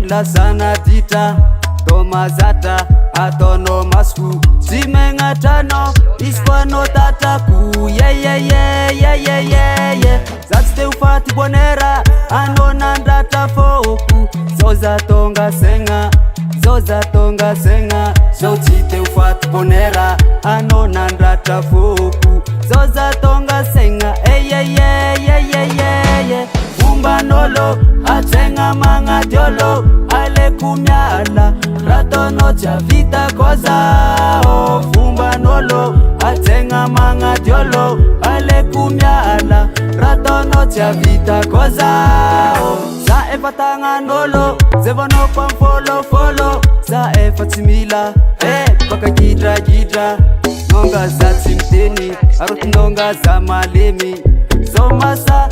la sana dita tomazata atono masku zimenga tano iskwano tataku ye zatste ufati bonera anona ndata foku zoza tonga senga zotite ufati bonera anona ndata foku zoza tonga senga Fumba nolo atenga manga diolo ale kumyala ratono Tsy avita koza Fumba nolo atenga manga diolo ale kumyala ratono Tsy avita koza Sa efa tanga nolo zevono kwa follow Sa efa tsimila baka gidra nonga za tsimteni arut nonga za malemi Somasa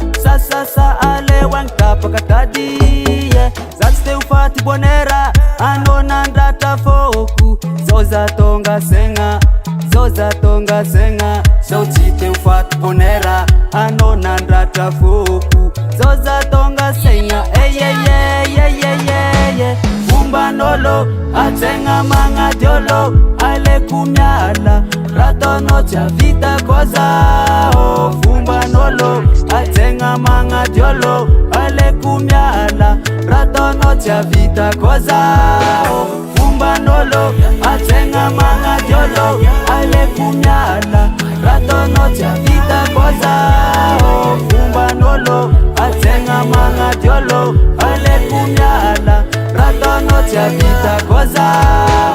sa ale wang tapakatadi Zatste ufati bonera anona ndata foku Zoza tonga senga Zotite ufati bonera anona ndata foku Zoza tonga senga Fumba nolo atenga manga diolo ale kumyala ratono Tsy avita koza Fumba nolo atenga manga diolo ale kumyala ratono Tsy avita koza Fumba nolo atenga manga diolo ale kumyala ratono Tsy avita koza Fumba nolo atenga manga diolo ale kumyala ratono Tsy avita koza